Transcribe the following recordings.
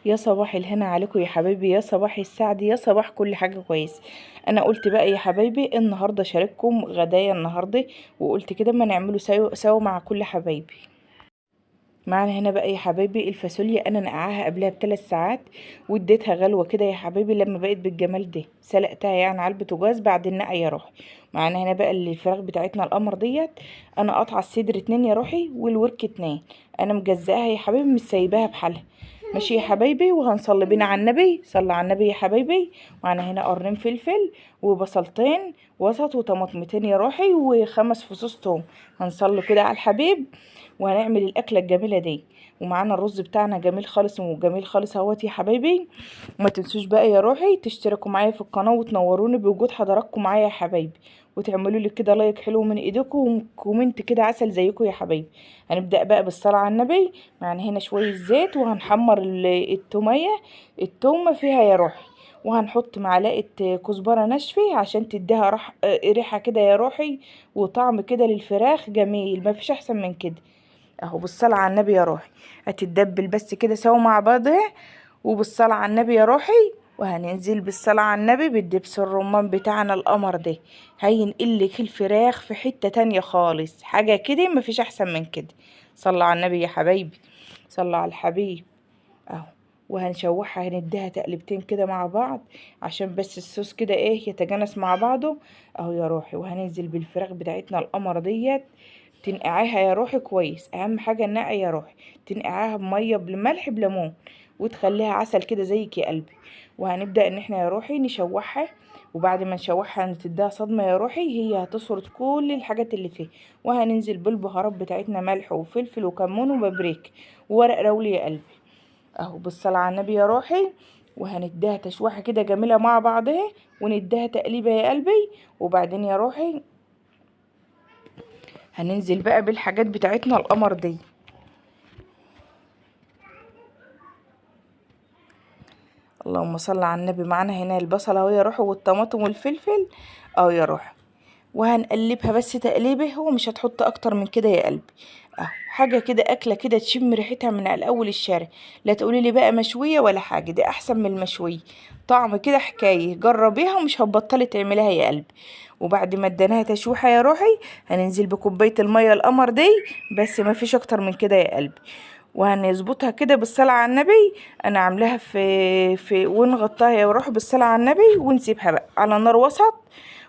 يا صباح الهنا عليكم يا حبايبي، يا صباح السعد، يا صباح كل حاجة كويس. انا قلت بقى يا حبايبي النهارده شارككم غدايا النهارده، وقلت كده ما نعمله سوا مع كل حبايبي. معانا هنا بقى يا حبايبي الفاصوليا، انا نقعها قبلها ب3 ساعات واديتها غلوه كده يا حبايبي. لما بقت بالجمال ده سلقتها يعني على البوتاجاز بعد النقع يا روحي. معانا هنا بقى الفراخ بتاعتنا القمر ديت. انا قاطعه الصدر 2 يا روحي والورك 2. انا مجزئاها يا حبايبي، مش سايباها بحالها. ماشي يا حبايبي، وهنصلي بينا على النبي، صلى على النبي يا حبايبي. معانا هنا قرنين فلفل وبصلتين وسط وطماطمتين يا روحي و5 فصوص توم. هنصلي كده على الحبيب وهنعمل الاكله الجميله دي. ومعانا الرز بتاعنا جميل خالص وجميل خالص اهوت يا حبايبي. وما تنسوش بقى يا روحي تشتركوا معايا في القناه وتنوروني بوجود حضراتكم معايا يا حبايبي، وتعملوا لي كده لايك حلو من ايديكم وكومنت كده عسل زيكم يا حبايبي. هنبدا بقى بالصلاه على النبي. معانا هنا شويه زيت وهنحمر التوميه. التومه فيها يا روحي. وهنحط معلقه كزبره ناشفه عشان تديها ريحه كده يا روحي، وطعم كده للفراخ جميل، ما فيش احسن من كده. اهو بالصلاة على النبي يا روحي. هتتدبل بس كده سوا مع بعضها. وبالصلاة على النبي يا روحي. وهننزل بالصلاة على النبي بالدبس الرمان بتاعنا القمر ده. هينقلك الفراخ في حتة تانية خالص، حاجة كده مفيش احسن من كده. صلى على النبي يا حبايبي، صلى على الحبيب. اهو. وهنشوحها، هنديها تقلبتين كده مع بعض عشان بس الصوص كده ايه يتجانس مع بعضه. اهو يا روحي. وهننزل بالفراخ بتاعتنا القمر ديت. تنقعيها يا روحي كويس، اهم حاجه النقع يا روحي. تنقعيها بميه بملح بليمون، وتخليها عسل كده زيك يا قلبي. وهنبدا ان احنا يا روحي نشوحها. وبعد ما نشوحها تديها صدمه يا روحي، هي هتسرد كل الحاجات اللي فيها. وهننزل بالبهارات بتاعتنا ملح وفلفل وكمون وبابريك وورق لوري يا قلبي. اهو بالصلاة على النبي يا روحي. وهنديها تشويحة كده جميلة مع بعضها. ونديها تقليبة يا قلبي. وبعدين يا روحي هننزل بقى بالحاجات بتاعتنا القمر دي. اللهم صل على النبي. معانا هنا البصلة اهو يا روحي والطماطم والفلفل اهو يا روحي. وهنقلبها بس تقليبه، هو مش هتحط اكتر من كده يا قلبي. اهو حاجه كده، اكله كده تشم ريحتها من الاول الشارع. لا تقولي لي بقى مشويه ولا حاجه، دي احسن من المشويه. طعم كده حكايه، جربيها ومش هتبطلي تعمليها يا قلبي. وبعد ما اديناها تشويحه يا روحي، هننزل بكوبايه الميه القمر دي. بس ما فيش اكتر من كده يا قلبي. وهنظبطها كده بالصلاة على النبي. انا عاملاها في ونغطاها يا روحي بالصلاة على النبي، ونسيبها بقى على نار وسط.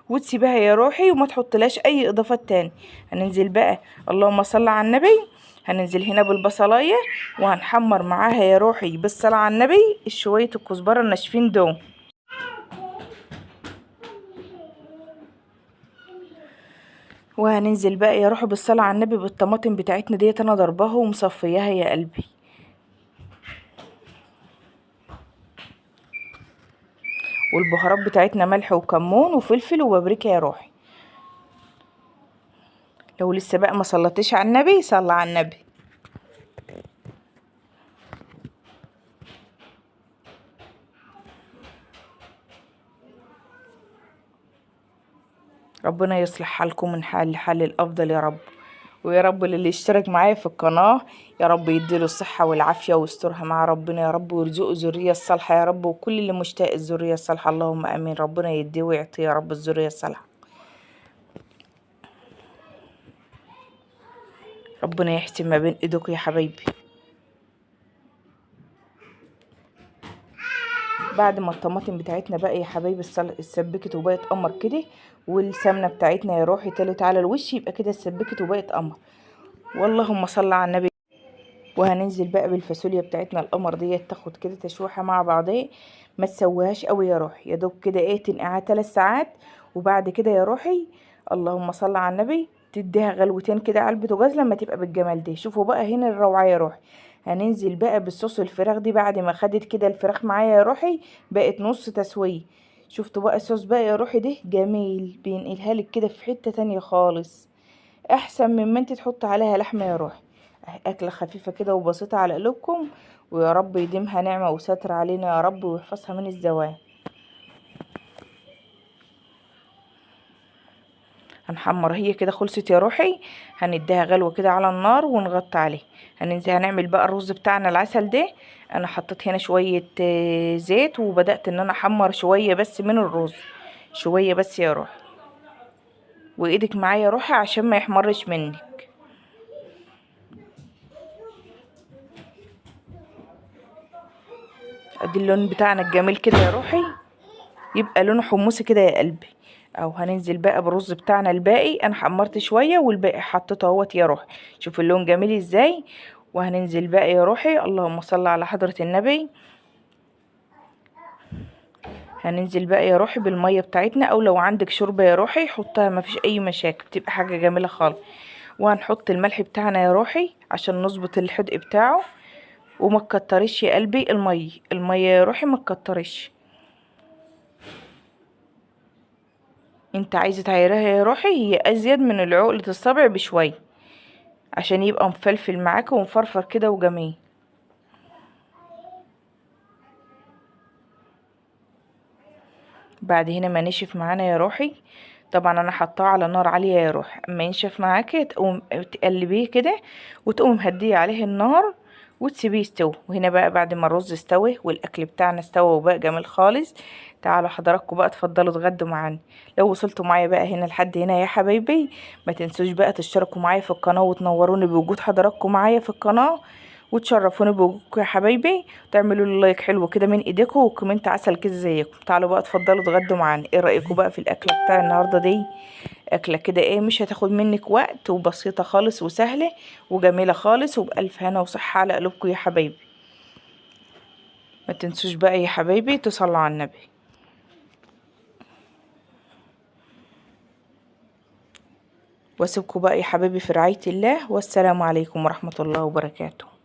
وتسيبها يا روحي وما تحطلهاش اي اضافات تاني. هننزل بقى، اللهم صل على النبي. هننزل هنا بالبصلايه. وهنحمر معاها يا روحي بالصلاة على النبي شويه الكزبره الناشفين دول. وهننزل بقى يا روحي بالصلاة على النبي بالطماطم بتاعتنا ديت، انا ضرباها ومصفياها يا قلبي. والبهارات بتاعتنا ملح وكمون وفلفل وبابريكا يا روحي. لو لسه بقى ما صلتش على النبي، صلى على النبي. ربنا يصلح حالكم من حال لحال الافضل يا رب. ويا رب اللي يشترك معايا في القناة، يا رب يديله الصحة والعافية ويسترها مع ربنا يا رب، ويرزقه الذرية الصالحة يا رب. وكل اللي مشتاق الذرية الصالحة اللهم امين، ربنا يديه ويعطيه يا رب الذرية الصالحة. ربنا يحسن ما بين ايدك يا حبايبي. بعد ما الطماطم بتاعتنا بقى يا حبايبي اتسبكت وبقت قمر كده، والسمنة بتاعتنا يا روحي تلت على الوش، يبقى كده اتسبكت وبقت قمر. واللهم صل على النبي. وهننزل بقى بالفاصوليا بتاعتنا القمر ديت، تاخد كده تشويحه مع بعضها. ما تسويهاش قوي يا روحي، يا دوب كده ايه تنقعها 3 ساعات. وبعد كده يا روحي، اللهم صل على النبي، تديها غلوتين كده على البوتاجاز لما تبقى بالجمال ده. شوفوا بقى هنا الروعه يا روحي. هننزل بقى بالصوص الفراخ دي بعد ما خدت كده الفراخ معايا يا روحي، بقت نص تسويه. شفتوا بقى الصوص بقى يا روحي ده جميل، بينقلها لك كده في حته تانية خالص، احسن من ما انت تحط عليها لحمه يا روحي. أكلة خفيفة كده وبسيطة على قلوبكم، ويا رب يديمها نعمة وستر علينا يا رب، ويحفظها من الزوال. هنحمر هي كده خلصت يا روحي. هنديها غلوة كده على النار ونغطي عليه. هننزل هنعمل بقى الرز بتاعنا العسل ده. انا حطيت هنا شوية زيت، وبدأت ان انا احمر شوية بس من الرز، شوية بس يا روحي. وايدك معايا يا روحي عشان ما يحمرش منك. ادي اللون بتاعنا الجميل كده يا روحي، يبقى لونه حمصي كده يا قلبي. او هننزل بقى بالرز بتاعنا الباقي، انا حمرت شويه والباقي حطيته اهوت يا روحي. شوف اللون جميل ازاي. وهننزل بقى يا روحي، اللهم صل على حضرة النبي. هننزل بقى يا روحي بالميه بتاعتنا، او لو عندك شوربه يا روحي حطها، مفيش اي مشاكل، بتبقى حاجه جميله خالص. وهنحط الملح بتاعنا يا روحي عشان نظبط الحدق بتاعه. وما تكتريش يا قلبي الميه يا روحي، ما تكتريش. انت عايزه تعيرها يا روحي هي ازيد من العقلة الصبع بشويه، عشان يبقى مفلفل معاك ومفرفر كده وجميل. بعد هنا ما نشف معانا يا روحي، طبعا انا حطاه على نار عاليه يا روحي. اما ينشف معاكي تقوم تقلبيه كده، وتقوم مهديه عليه النار وتسيبيه يستوي. وهنا بقى بعد ما الرز استوى والاكل بتاعنا استوى وبقى جميل خالص، تعالوا حضراتكم بقى اتفضلوا اتغدوا معانا. لو وصلتوا معايا بقى هنا لحد هنا يا حبايبي، ما تنسوش بقى تشتركوا معايا في القناه وتنوروني بوجود حضراتكم معايا في القناه، وتشرفوني بوجودكم يا حبايبي. تعملوا لي لايك حلو كده من ايديكم، وكومنت عسل كده زيكم. تعالوا بقى اتفضلوا اتغدوا معانا. ايه رايكم بقى في الاكله بتاع النهارده دي؟ اكله كده ايه مش هتاخد منك وقت، وبسيطه خالص وسهله وجميله خالص، وبالف هنا وصحه على قلوبكم يا حبايبي. ما تنسوش بقى يا حبايبي تصلوا على النبي. واسيبكم بقى يا حبايبي في رعايه الله، والسلام عليكم ورحمه الله وبركاته.